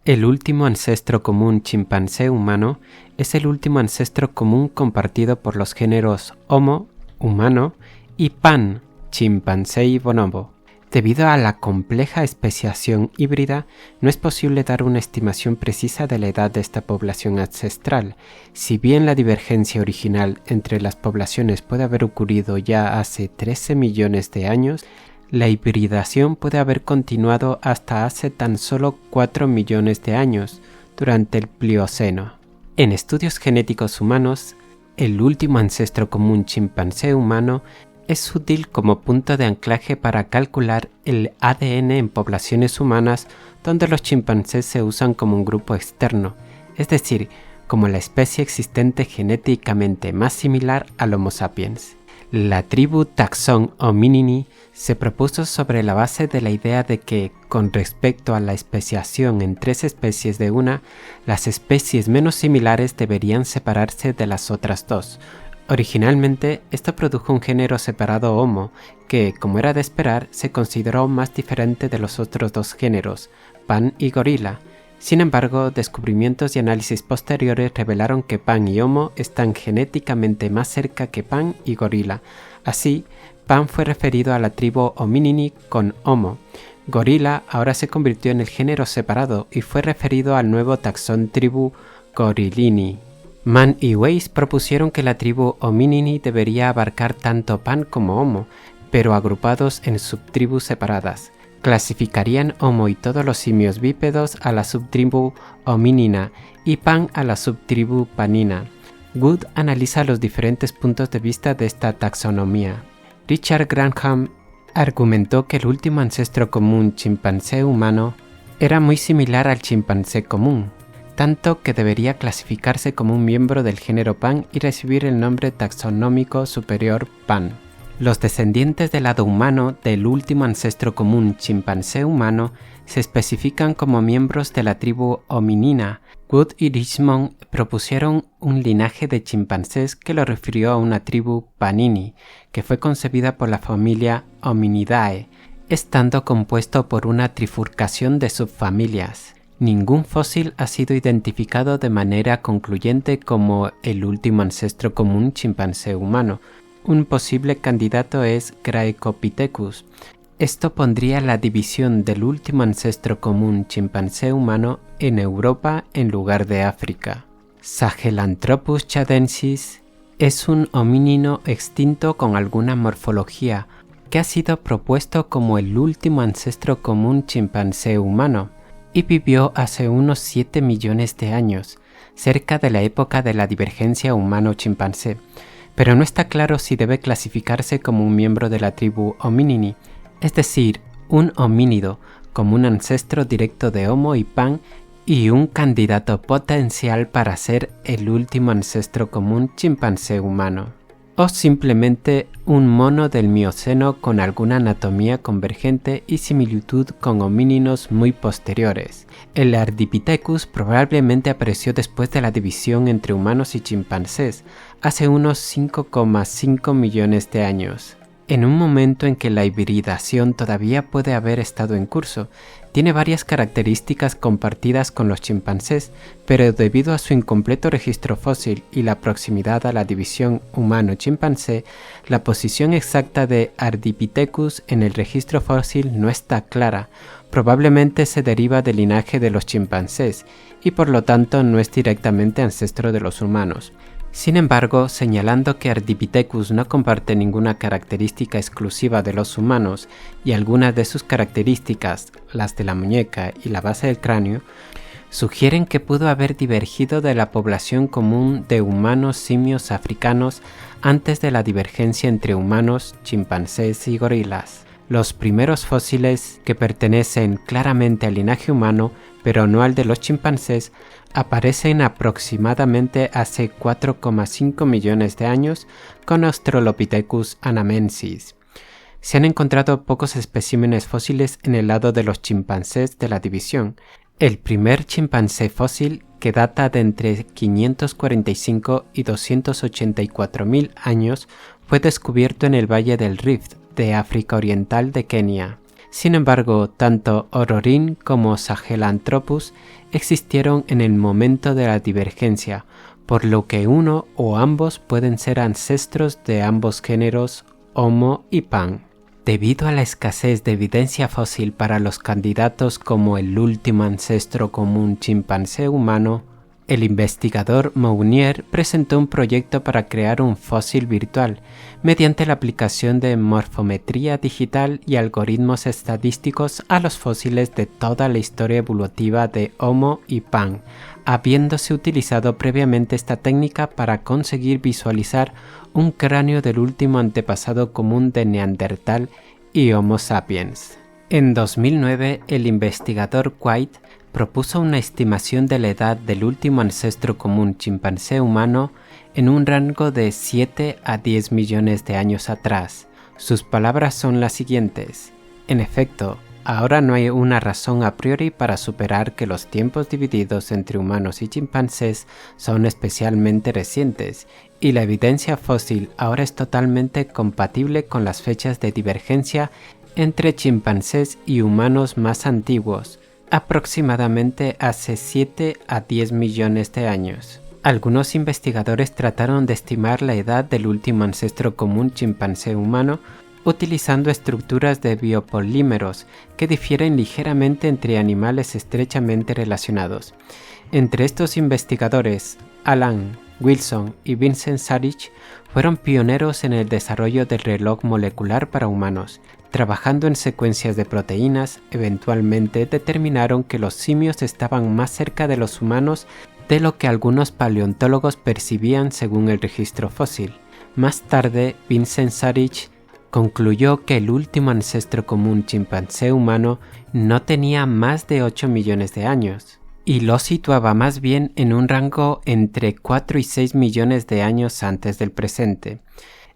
El último ancestro común chimpancé humano es el último ancestro común compartido por los géneros Homo, humano, y Pan, chimpancé y bonobo. Debido a la compleja especiación híbrida, no es posible dar una estimación precisa de la edad de esta población ancestral. Si bien la divergencia original entre las poblaciones puede haber ocurrido ya hace 13 millones de años, la hibridación puede haber continuado hasta hace tan solo 4 millones de años, durante el Plioceno. En estudios genéticos humanos, el último ancestro común chimpancé humano es útil como punto de anclaje para calcular el ADN en poblaciones humanas donde los chimpancés se usan como un grupo externo, es decir, como la especie existente genéticamente más similar al Homo sapiens. La tribu Taxon Hominini se propuso sobre la base de la idea de que, con respecto a la especiación en 3 especies de una, las especies menos similares deberían separarse de las otras 2. Originalmente, esto produjo un género separado Homo, que, como era de esperar, se consideró más diferente de los otros 2 géneros, Pan y Gorila. Sin embargo, descubrimientos y análisis posteriores revelaron que Pan y Homo están genéticamente más cerca que Pan y Gorila. Así, Pan fue referido a la tribu Hominini con Homo. Gorila ahora se convirtió en el género separado y fue referido al nuevo taxón tribu Gorilini. Mann y Weiss propusieron que la tribu Hominini debería abarcar tanto Pan como Homo, pero agrupados en subtribus separadas. Clasificarían Homo y todos los simios bípedos a la subtribu Hominina y Pan a la subtribu Panina. Wood analiza los diferentes puntos de vista de esta taxonomía. Richard Granham argumentó que el último ancestro común chimpancé humano era muy similar al chimpancé común, tanto que debería clasificarse como un miembro del género Pan y recibir el nombre taxonómico superior Pan. Los descendientes del lado humano del último ancestro común chimpancé humano se especifican como miembros de la tribu Hominina. Wood y Richmond propusieron un linaje de chimpancés que lo refirió a una tribu Panini, que fue concebida por la familia Hominidae, estando compuesto por una trifurcación de subfamilias. Ningún fósil ha sido identificado de manera concluyente como el último ancestro común chimpancé humano. Un posible candidato es Graecopithecus. Esto pondría la división del último ancestro común chimpancé humano en Europa en lugar de África. Sahelanthropus chadensis es un homínino extinto con alguna morfología que ha sido propuesto como el último ancestro común chimpancé humano y vivió hace unos 7 millones de años, cerca de la época de la divergencia humano-chimpancé. Pero no está claro si debe clasificarse como un miembro de la tribu Hominini, es decir, un homínido, como un ancestro directo de Homo y Pan y un candidato potencial para ser el último ancestro común chimpancé humano, o simplemente un mono del Mioceno con alguna anatomía convergente y similitud con homínidos muy posteriores. El Ardipithecus probablemente apareció después de la división entre humanos y chimpancés, hace unos 5,5 millones de años. En un momento en que la hibridación todavía puede haber estado en curso, tiene varias características compartidas con los chimpancés, pero debido a su incompleto registro fósil y la proximidad a la división humano-chimpancé, la posición exacta de Ardipithecus en el registro fósil no está clara. Probablemente se deriva del linaje de los chimpancés y por lo tanto no es directamente ancestro de los humanos. Sin embargo, señalando que Ardipithecus no comparte ninguna característica exclusiva de los humanos y algunas de sus características, las de la muñeca y la base del cráneo, sugieren que pudo haber divergido de la población común de humanos simios africanos antes de la divergencia entre humanos, chimpancés y gorilas. Los primeros fósiles, que pertenecen claramente al linaje humano, pero no al de los chimpancés, aparecen aproximadamente hace 4,5 millones de años con Australopithecus anamensis. Se han encontrado pocos especímenes fósiles en el lado de los chimpancés de la división. El primer chimpancé fósil, que data de entre 545 y 284.000 años, fue descubierto en el Valle del Rift de África Oriental de Kenia. Sin embargo, tanto Orrorin como Sahelanthropus existieron en el momento de la divergencia, por lo que uno o ambos pueden ser ancestros de ambos géneros, Homo y Pan. Debido a la escasez de evidencia fósil para los candidatos como el último ancestro común chimpancé humano, el investigador Mounier presentó un proyecto para crear un fósil virtual mediante la aplicación de morfometría digital y algoritmos estadísticos a los fósiles de toda la historia evolutiva de Homo y Pan, habiéndose utilizado previamente esta técnica para conseguir visualizar un cráneo del último antepasado común de Neandertal y Homo sapiens. En 2009, el investigador White propuso una estimación de la edad del último ancestro común chimpancé humano en un rango de 7 a 10 millones de años atrás. Sus palabras son las siguientes: en efecto, ahora no hay una razón a priori para superar que los tiempos divididos entre humanos y chimpancés son especialmente recientes, y la evidencia fósil ahora es totalmente compatible con las fechas de divergencia entre chimpancés y humanos más antiguos, aproximadamente hace 7 a 10 millones de años. Algunos investigadores trataron de estimar la edad del último ancestro común chimpancé humano utilizando estructuras de biopolímeros que difieren ligeramente entre animales estrechamente relacionados. Entre estos investigadores, Alan Wilson y Vincent Sarich fueron pioneros en el desarrollo del reloj molecular para humanos. Trabajando en secuencias de proteínas, eventualmente determinaron que los simios estaban más cerca de los humanos de lo que algunos paleontólogos percibían según el registro fósil. Más tarde, Vincent Sarich concluyó que el último ancestro común chimpancé humano no tenía más de 8 millones de años, y lo situaba más bien en un rango entre 4 y 6 millones de años antes del presente.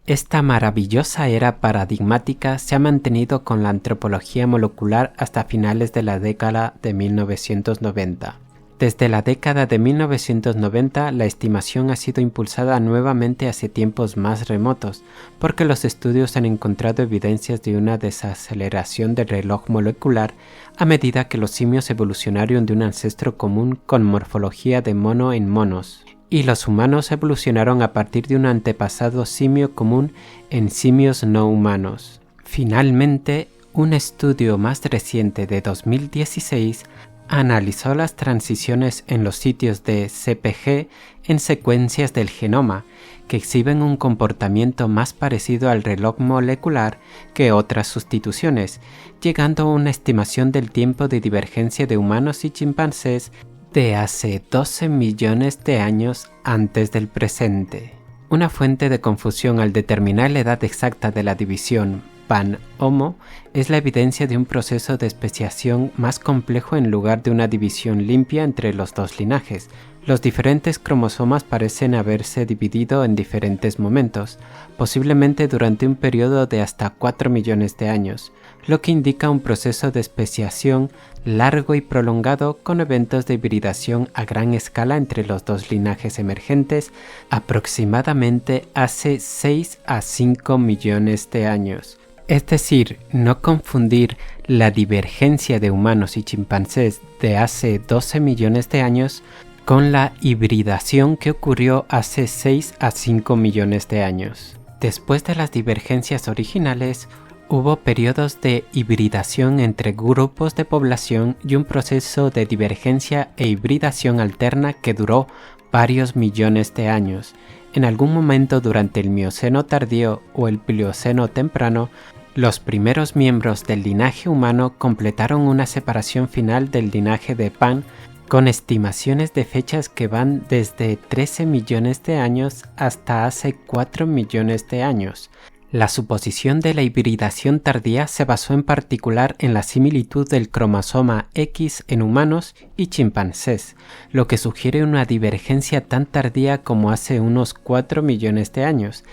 Esta maravillosa era paradigmática se ha mantenido con la antropología molecular hasta finales de la década de 1990. Desde la década de 1990, la estimación ha sido impulsada nuevamente hacia tiempos más remotos, porque los estudios han encontrado evidencias de una desaceleración del reloj molecular a medida que los simios evolucionaron de un ancestro común con morfología de mono en monos, y los humanos evolucionaron a partir de un antepasado simio común en simios no humanos. Finalmente, un estudio más reciente de 2016 analizó las transiciones en los sitios de CpG en secuencias del genoma, que exhiben un comportamiento más parecido al reloj molecular que otras sustituciones, llegando a una estimación del tiempo de divergencia de humanos y chimpancés de hace 12 millones de años antes del presente. Una fuente de confusión al determinar la edad exacta de la división Pan-Homo es la evidencia de un proceso de especiación más complejo en lugar de una división limpia entre los dos linajes. Los diferentes cromosomas parecen haberse dividido en diferentes momentos, posiblemente durante un periodo de hasta 4 millones de años, lo que indica un proceso de especiación largo y prolongado con eventos de hibridación a gran escala entre los dos linajes emergentes aproximadamente hace 6 a 5 millones de años. Es decir, no confundir la divergencia de humanos y chimpancés de hace 12 millones de años con la hibridación que ocurrió hace 6 a 5 millones de años. Después de las divergencias originales, hubo periodos de hibridación entre grupos de población y un proceso de divergencia e hibridación alterna que duró varios millones de años. En algún momento durante el Mioceno tardío o el Plioceno temprano, los primeros miembros del linaje humano completaron una separación final del linaje de Pan con estimaciones de fechas que van desde 13 millones de años hasta hace 4 millones de años. La suposición de la hibridación tardía se basó en particular en la similitud del cromosoma X en humanos y chimpancés, lo que sugiere una divergencia tan tardía como hace unos 4 millones de años.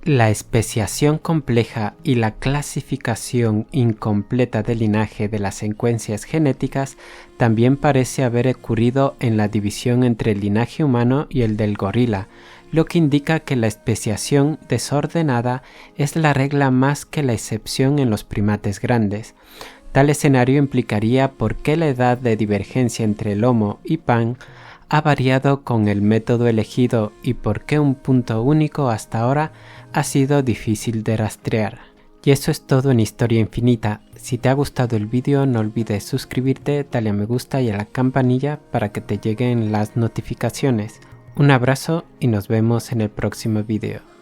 La especiación compleja y la clasificación incompleta del linaje de las secuencias genéticas también parece haber ocurrido en la división entre el linaje humano y el del gorila, lo que indica que la especiación desordenada es la regla más que la excepción en los primates grandes. Tal escenario implicaría por qué la edad de divergencia entre el Homo y Pan ha variado con el método elegido y por qué un punto único hasta ahora ha sido difícil de rastrear. Y eso es todo en Historia Infinita. Si te ha gustado el vídeo no olvides suscribirte, darle a me gusta y a la campanilla para que te lleguen las notificaciones. Un abrazo y nos vemos en el próximo vídeo.